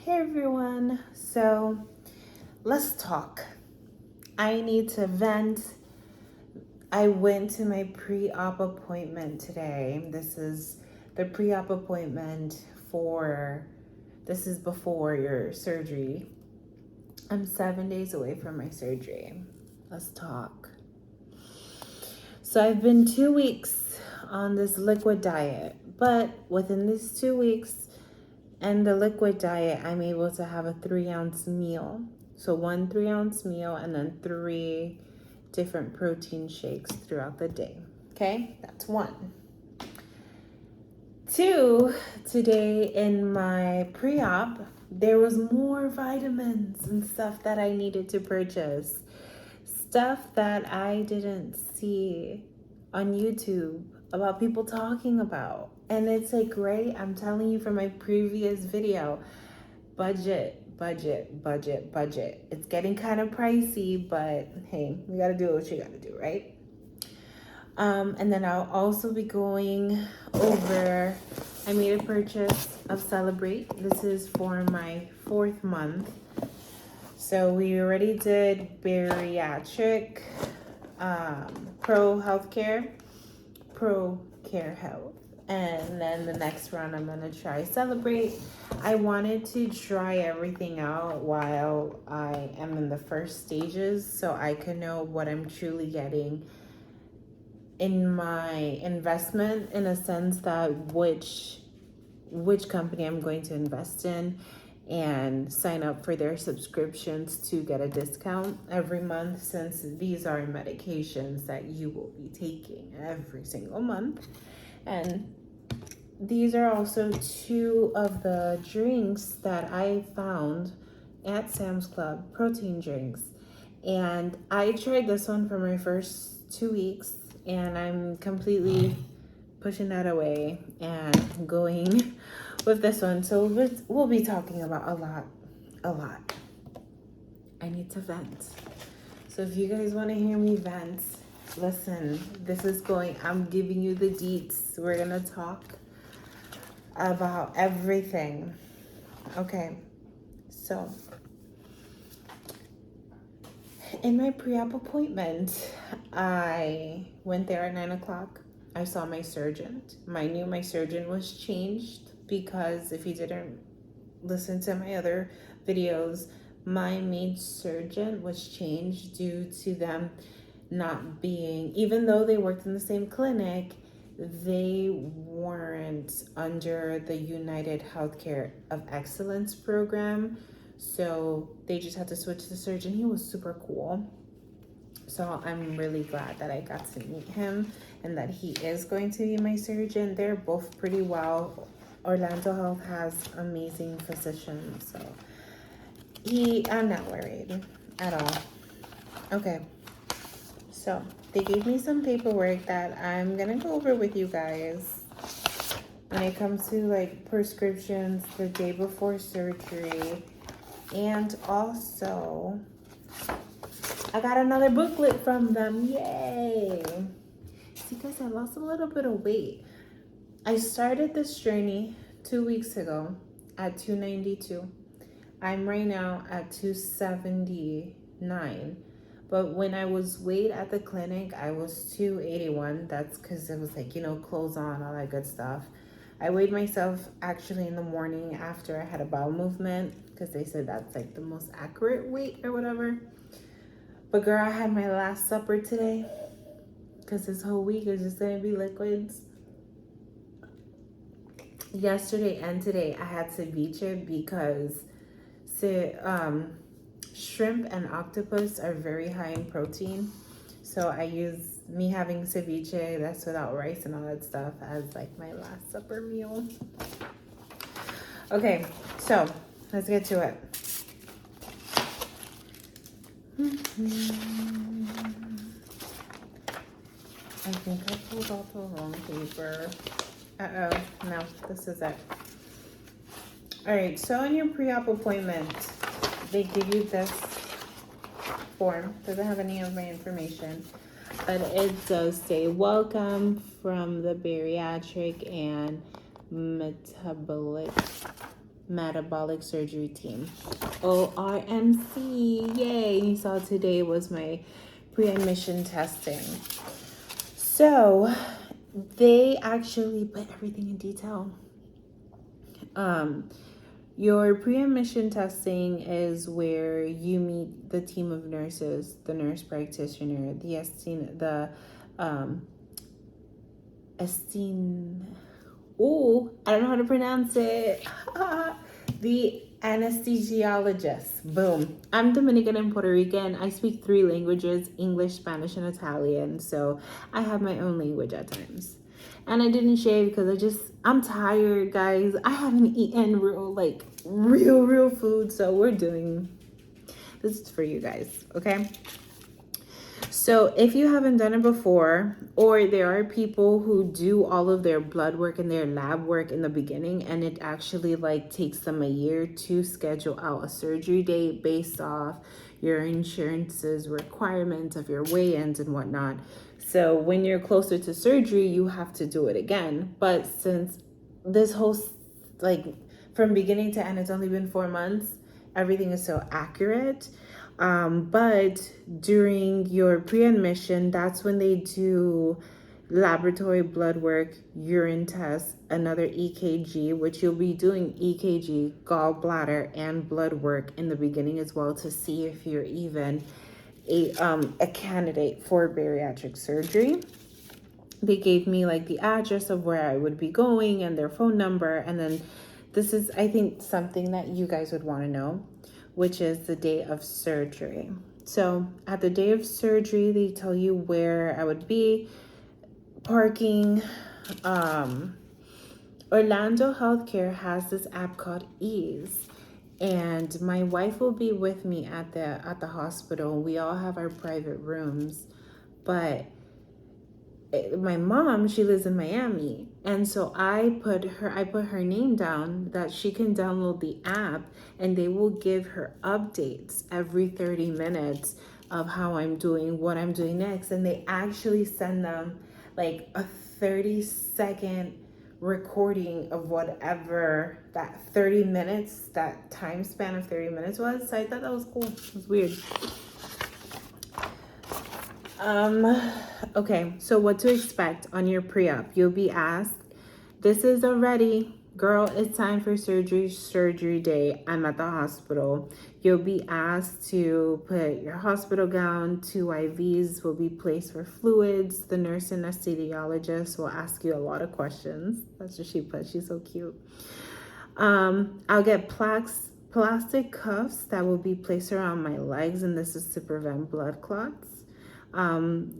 Hey everyone, so let's talk. I need to vent. I went to my pre-op appointment today. This is the pre-op appointment this is before your surgery. I'm 7 days away from my surgery. Let's talk. So I've been 2 weeks on this liquid diet, but within these 2 weeks, and the liquid diet, I'm able to have a 3-ounce meal. So 1 3-ounce meal and then 3 different protein shakes throughout the day. Okay, that's 1. 2, today in my pre-op, there was more vitamins and stuff that I needed to purchase. Stuff that I didn't see on YouTube about people talking about. And it's like, right, I'm telling you from my previous video, budget. It's getting kind of pricey, but hey, we gotta do what you gotta do, right? And then I'll also be going over, I made a purchase of Celebrate. This is for my 4th month. So we already did Bariatric, Pro Healthcare, Pro Care Health. And then the next round I'm gonna try Celebrate. I wanted to try everything out while I am in the first stages so I can know what I'm truly getting in my investment, in a sense that which company I'm going to invest in and sign up for their subscriptions to get a discount every month, since these are medications that you will be taking every single month. And these are also 2 of the drinks that I found at Sam's Club, protein drinks. And I tried this one for my first 2 weeks, and I'm completely pushing that away and going with this one. So we'll be talking about a lot. I need to vent. So if you guys want to hear me vent, listen, I'm giving you the deets. We're going to talk about everything. Okay, so in my pre-op appointment, I went there at 9 o'clock. I saw my surgeon. Mind you, my surgeon was changed because if you didn't listen to my other videos, my main surgeon was changed due to them not being, even though they worked in the same clinic, they weren't under the United Healthcare of Excellence program. So they just had to switch the surgeon. He was super cool. So I'm really glad that I got to meet him and that he is going to be my surgeon. They're both pretty well. Orlando Health has amazing physicians. So I'm not worried at all. Okay. So they gave me some paperwork that I'm gonna go over with you guys when it comes to like prescriptions the day before surgery. And also I got another booklet from them. Yay! See guys, I lost a little bit of weight. I started this journey 2 weeks ago at 292. I'm right now at 279. But when I was weighed at the clinic, I was 281. That's because it was like, clothes on, all that good stuff. I weighed myself actually in the morning after I had a bowel movement, because they said that's like the most accurate weight or whatever. But girl, I had my last supper today, because this whole week is just going to be liquids. Yesterday and today, I had ceviche because shrimp and octopus are very high in protein. So I use me having ceviche, that's without rice and all that stuff, as like my last supper meal. Okay, so let's get to it. I think I pulled out the wrong paper. Uh-oh, no, this is it. All right, so on your pre-op appointment, they give you this form. Doesn't have any of my information, but it does say welcome from the Bariatric and Metabolic metabolic surgery team. ORMC, yay! You saw today was my pre-admission testing. So they actually put everything in detail. Your pre-admission testing is where you meet the team of nurses, the nurse practitioner, the I don't know how to pronounce it. The anesthesiologist. Boom. I'm Dominican and Puerto Rican. I speak 3 languages, English, Spanish, and Italian. So I have my own language at times. And I didn't shave because I'm tired, guys. I haven't eaten real food. So this is for you guys, okay? So if you haven't done it before, or there are people who do all of their blood work and their lab work in the beginning, and it actually takes them a year to schedule out a surgery date based off your insurance's requirements of your weigh-ins and whatnot. So when you're closer to surgery, you have to do it again. But since this whole, from beginning to end, it's only been 4 months, everything is so accurate. But during your pre-admission, that's when they do laboratory blood work, urine tests, another EKG, which you'll be doing EKG, gallbladder, and blood work in the beginning as well to see if you're even a candidate for bariatric surgery. They gave me the address of where I would be going and their phone number. And then this is, I think, something that you guys would want to know, which is the day of surgery. So at the day of surgery, they tell you where I would be, parking. Orlando Healthcare has this app called Ease, and my wife will be with me at the hospital. We all have our private rooms, but my mom, she lives in Miami, and so I put her name down that she can download the app, and they will give her updates every 30 minutes of how I'm doing, what I'm doing next. And they actually send them a 30-second recording of whatever that 30 minutes, that time span of 30 minutes was. So I thought that was cool. It was weird. Okay, so what to expect on your pre-op. You'll be asked, this is already, girl, it's time for surgery day. I'm at the hospital. You'll be asked to put your hospital gown, 2 IVs will be placed for fluids. The nurse anesthesiologist will ask you a lot of questions. That's what she put. She's so cute. I'll get plastic cuffs that will be placed around my legs, and this is to prevent blood clots.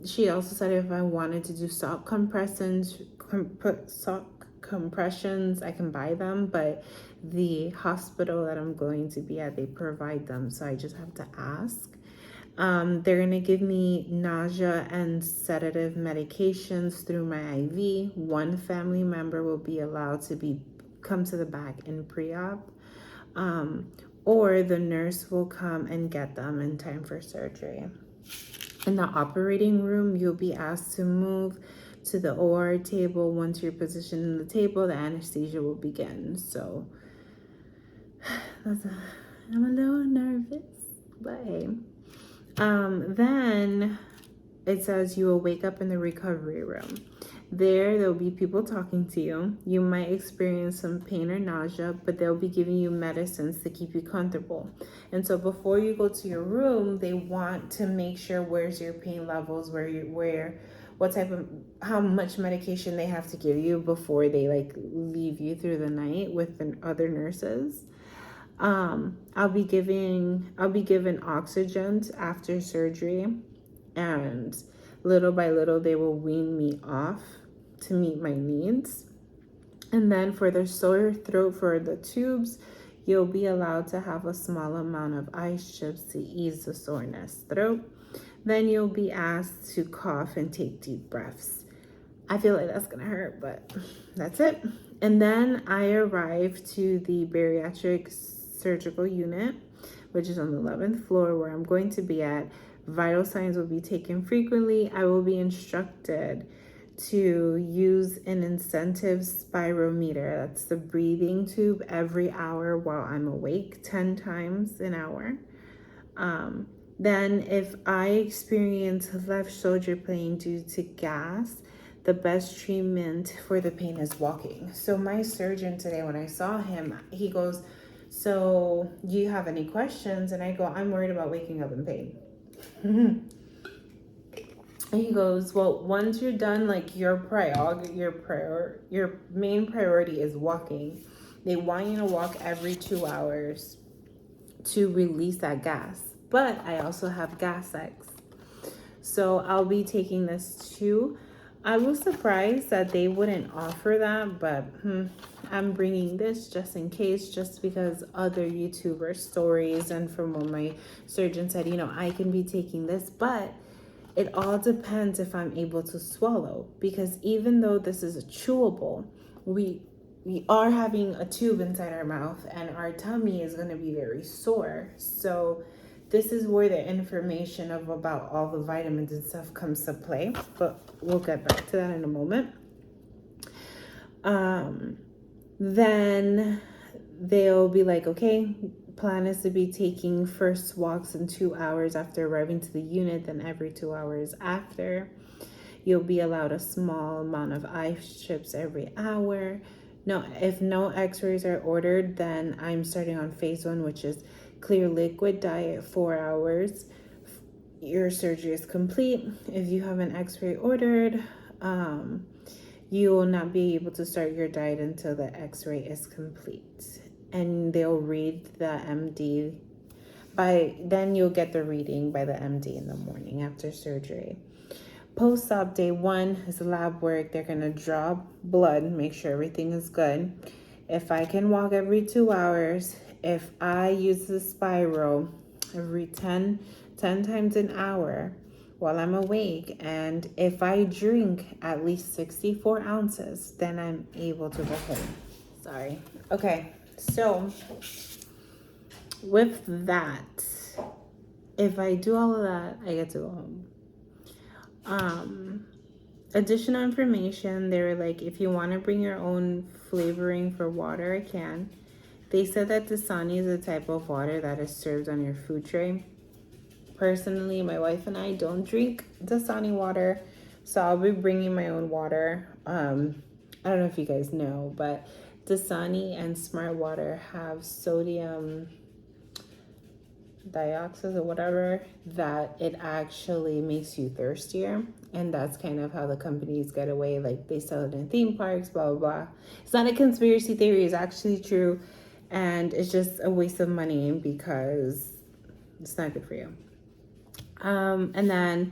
She also said if I wanted to do sock compressions, I can buy them, but the hospital that I'm going to be at, they provide them, so I just have to ask. They're gonna give me nausea and sedative medications through my IV. 1 family member will be allowed to come to the back in pre-op, or the nurse will come and get them in time for surgery. In the operating room, you'll be asked to move to the OR table. Once you're positioned in the table, the anesthesia will begin. So I'm a little nervous, but hey. Then it says you will wake up in the recovery room. There'll be people talking to you. You might experience some pain or nausea, but they'll be giving you medicines to keep you comfortable. And so before you go to your room, they want to make sure where's your pain levels, how much medication they have to give you before they leave you through the night with the other nurses. I'll be given oxygen after surgery, and little by little they will wean me off to meet my needs. And then for the sore throat, for the tubes, you'll be allowed to have a small amount of ice chips to ease the soreness throat. Then you'll be asked to cough and take deep breaths. I feel like that's gonna hurt, but that's it. And then I arrive to the bariatric surgical unit, which is on the 11th floor where I'm going to be at. Vital signs will be taken frequently. I will be instructed to use an incentive spirometer. That's the breathing tube every hour while I'm awake, 10 times an hour. Then if I experience left shoulder pain due to gas, the best treatment for the pain is walking. So my surgeon today, when I saw him, he goes, so do you have any questions? And I go, I'm worried about waking up in pain. And he goes, well, once you're done, like your main priority is walking. They want you to walk every 2 hours to release that gas. But I also have gas X. So I'll be taking this too. I was surprised that they wouldn't offer that, but I'm bringing this just in case, just because other YouTuber stories and from what my surgeon said, I can be taking this, but it all depends if I'm able to swallow, because even though this is a chewable, we are having a tube inside our mouth and our tummy is going to be very sore. So this is where the information about all the vitamins and stuff comes to play, but we'll get back to that in a moment. Then they'll be like, okay, plan is to be taking first walks in 2 hours after arriving to the unit, then every 2 hours after. You'll be allowed a small amount of ice chips every hour. No, if no x-rays are ordered, then I'm starting on phase 1, which is clear liquid diet 4 hours. Your surgery is complete. If you have an x-ray ordered, you will not be able to start your diet until the x-ray is complete. And they'll read the MD. Then you'll get the reading by the MD in the morning after surgery. Post-op day 1 is lab work. They're going to draw blood, make sure everything is good. If I can walk every 2 hours, if I use the Spiro every 10 times an hour while I'm awake, and if I drink at least 64 ounces, then I'm able to go home. Sorry. Okay, so with that, if I do all of that, I get to go home. Additional information, they were like, if you want to bring your own flavoring for water, I can. They said that Dasani is a type of water that is served on your food tray. Personally, my wife and I don't drink Dasani water, so I'll be bringing my own water. I don't know if you guys know, but Dasani and Smart Water have sodium dioxide or whatever, that it actually makes you thirstier, and that's kind of how the companies get away. Like, they sell it in theme parks, blah blah blah. It's not a conspiracy theory, it's actually true, and it's just a waste of money because it's not good for you. And then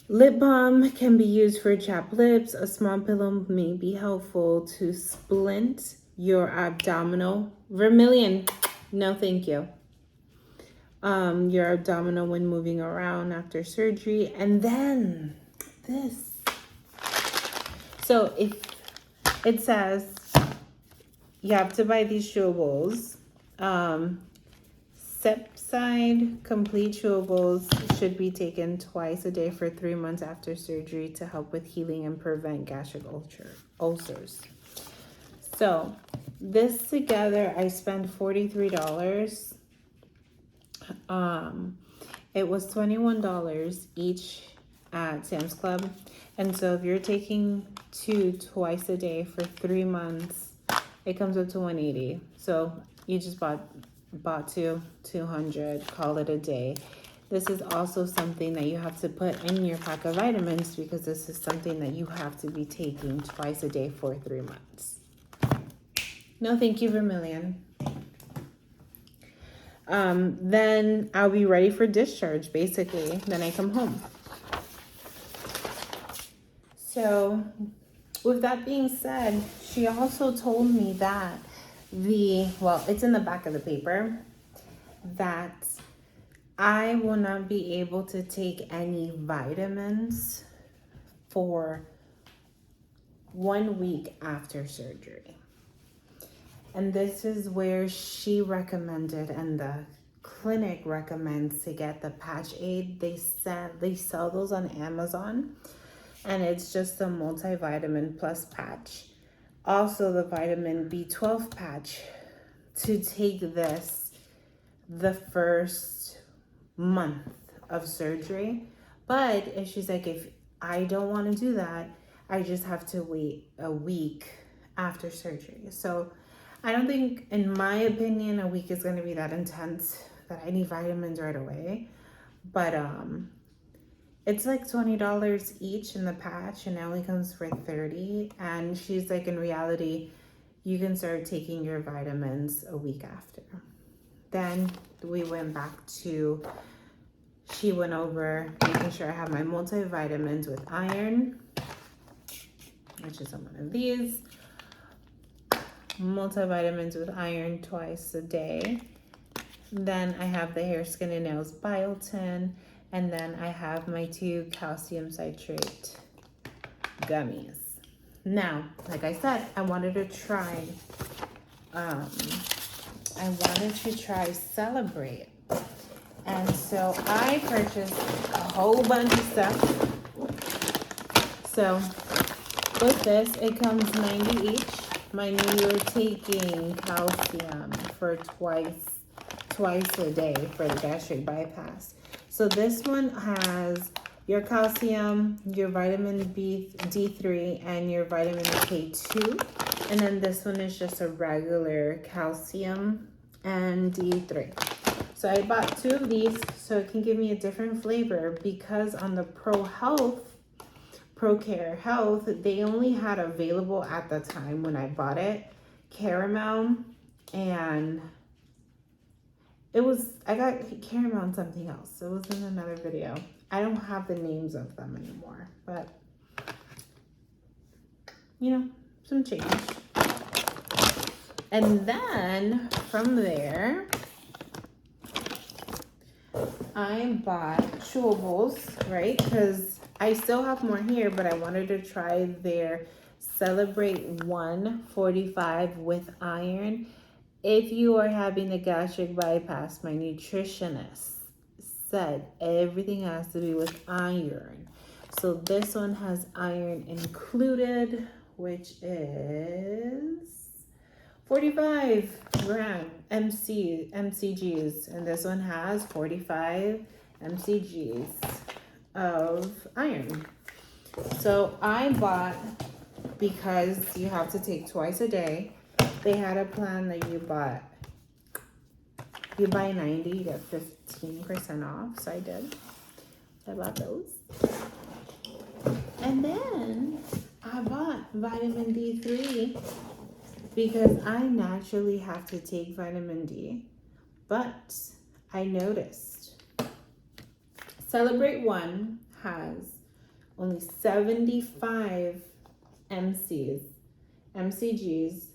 lip balm can be used for chapped lips. A small pillow may be helpful to splint your abdominal. Vermilion, no thank you. Your abdominal when moving around after surgery. And then this. So if it says you have to buy these chewables, Sepside complete chewables should be taken twice a day for 3 months after surgery to help with healing and prevent gastric ulcers. So this together, I spent $43. It was $21 each at Sam's Club. And so if you're taking 2 twice a day for 3 months, it comes up to $180. So you just bought 200, call it a day. This is also something that you have to put in your pack of vitamins, because this is something that you have to be taking twice a day for 3 months. No thank you, Vermilion. Then I'll be ready for discharge, basically. Then I come home. So with that being said, she also told me that it's in the back of the paper, that I will not be able to take any vitamins for 1 week after surgery. And this is where she recommended, and the clinic recommends, to get the patch aid. They sell those on Amazon. and it's just a multivitamin plus patch. Also the vitamin B12 patch to take this the first month of surgery. But if she's like, if I don't want to do that, I just have to wait a week after surgery. So I don't think, in my opinion, a week is going to be that intense that I need vitamins right away. But it's like $20 each in the patch, and it only comes for 30. And she's like, in reality, you can start taking your vitamins a week after. Then we went back to, she went over making sure I have my multivitamins with iron, which is one of these. Multivitamins with iron twice a day. Then I have the hair, skin, and nails biotin. And then I have my 2 calcium citrate gummies. Now, like I said, I wanted to try Celebrate. And so I purchased a whole bunch of stuff. So with this, it comes 90 each. Mind you, you're taking calcium for twice a day for the gastric bypass. So this one has your calcium, your vitamin D3, and your vitamin K2. And then this one is just a regular calcium and D3. So I bought 2 of these so it can give me a different flavor, because on the ProCare Health, they only had available at the time when I bought it, caramel, and I got caramel and something else. It was in another video. I don't have the names of them anymore, but you know, some change. And then from there, I bought chewables, right? Because I still have more here, but I wanted to try their Celebrate 145 with iron. If you are having a gastric bypass, my nutritionist said everything has to be with iron. So this one has iron included, which is 45 gram mcgs, and this one has 45 mcgs of iron. So I bought, because you have to take twice a day, they had a plan that you buy 90, you get 15% off. So I did. I bought those. And then I bought vitamin D3 because I naturally have to take vitamin D. But I noticed Celebrate 1 has only 75 mcgs,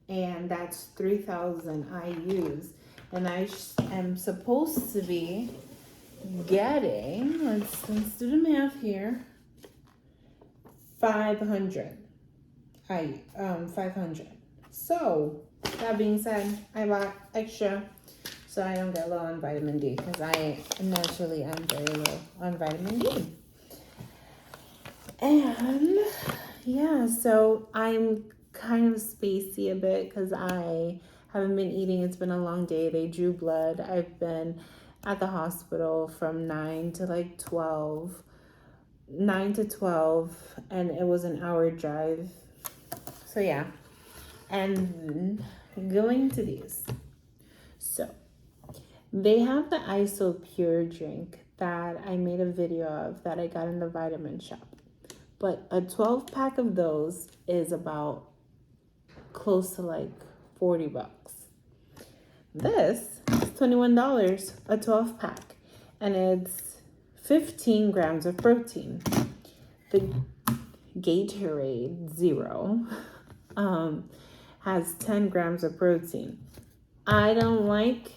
and that's 3,000 IUs. And I am supposed to be getting, let's do the math here, 500. 500. So that being said, I bought extra so I don't get low on vitamin D, because I naturally am very low on vitamin D. And yeah, so I'm kind of spacey a bit because I haven't been eating. It's been a long day. They drew blood. I've been at the hospital from 9 to 12, and it was an hour drive. So yeah, and going to these. So they have the ISO Pure drink that I made a video of that I got in the vitamin shop. But a 12 pack of those is about close to like $40. This is $21, a 12 pack, and it's 15 grams of protein. The Gatorade Zero has 10 grams of protein. I like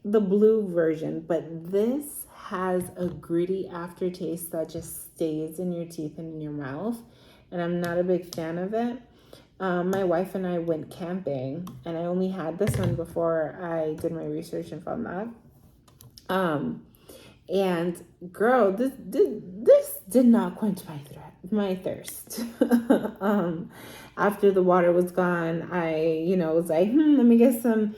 the blue version, but this has a gritty aftertaste that just stays in your teeth and in your mouth, and I'm not a big fan of it. My wife and I went camping, and I only had this one before I did my research and found that. And girl, this did not quench my thirst. After the water was gone, I was like, let me get some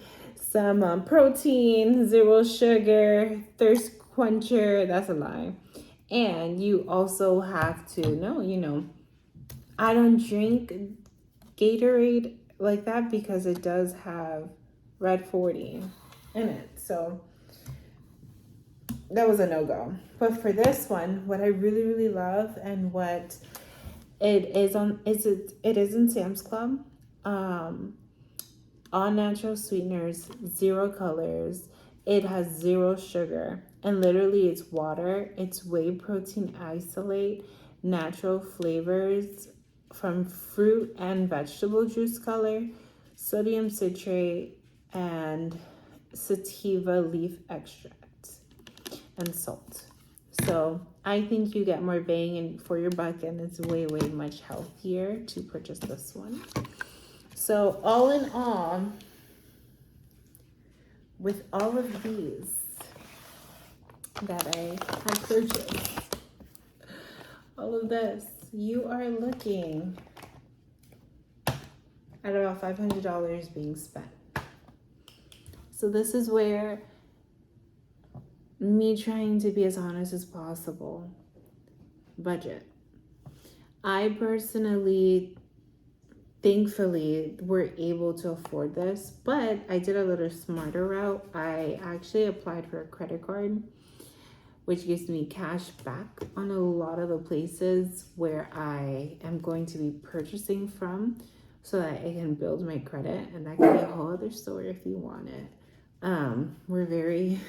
protein, zero sugar, thirst quencher. That's a lie. And you also have to know, I don't drink Gatorade like that because it does have red 40 in it. So that was a no-go. But for this one, what I really, really love and what it is in Sam's Club. All natural sweeteners, zero colors. It has zero sugar. And literally it's water. It's whey protein isolate, natural flavors from fruit and vegetable juice color, sodium citrate, and sativa leaf extract, and salt. So I think you get more bang for your buck, and it's way, way much healthier to purchase this one. So all in all, with all of these that I have purchased, all of this, you are looking at about $500 being spent. So this is where me trying to be as honest as possible. Budget. I personally, thankfully, were able to afford this, but I did a little smarter route. I actually applied for a credit card, which gives me cash back on a lot of the places where I am going to be purchasing from, so that I can build my credit, and that can be a whole other story if you want it. We're very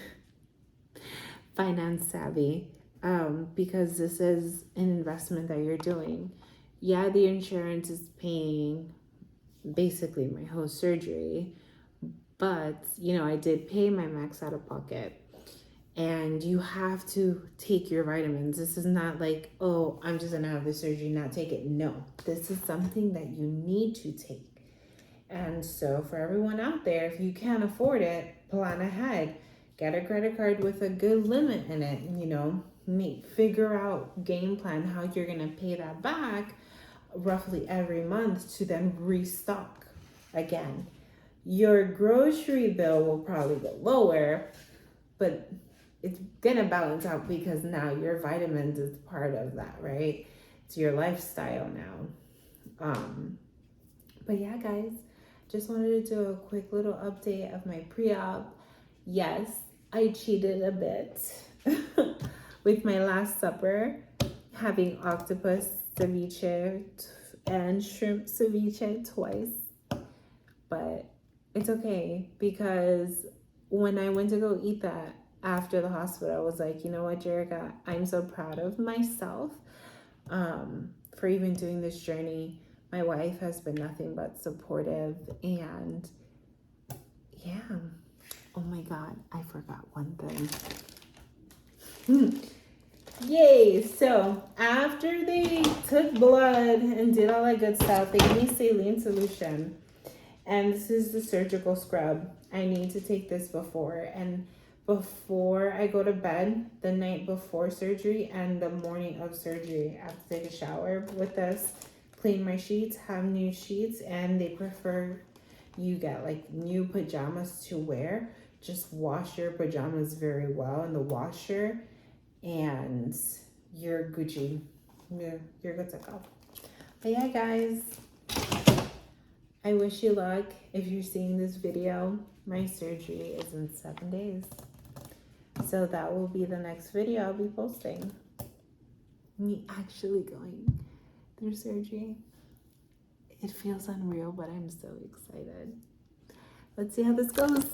finance savvy, because this is an investment that you're doing. Yeah, the insurance is paying basically my whole surgery, but I did pay my max out of pocket. And you have to take your vitamins. This is not like, oh, I'm just gonna have the surgery, not take it. No, this is something that you need to take. And so for everyone out there, if you can't afford it, plan ahead. Get a credit card with a good limit in it, figure out, game plan how you're gonna pay that back roughly every month to then restock again. Your grocery bill will probably go lower, but it's gonna balance out because now your vitamins is part of that, right? It's your lifestyle now. But yeah, guys, just wanted to do a quick little update of my pre-op. Yes, I cheated a bit with my last supper, having octopus ceviche and shrimp ceviche twice. But it's okay, because when I went to go eat that after the hospital, I was like, you know what, Jerica, I'm so proud of myself for even doing this journey. My wife has been nothing but supportive, and yeah. Oh my God, I forgot one thing. Yay! So after they took blood and did all that good stuff, they gave me saline solution. And this is the surgical scrub. I need to take this before I go to bed, the night before surgery and the morning of surgery. I have to take a shower with this, clean my sheets, have new sheets, and they prefer you get like new pajamas to wear. Just wash your pajamas very well in the washer, and you're Gucci. You're good to go. But yeah, guys, I wish you luck. If you're seeing this video, my surgery is in 7 days. So that will be the next video I'll be posting. Me actually going through surgery. It feels unreal, but I'm so excited. Let's see how this goes.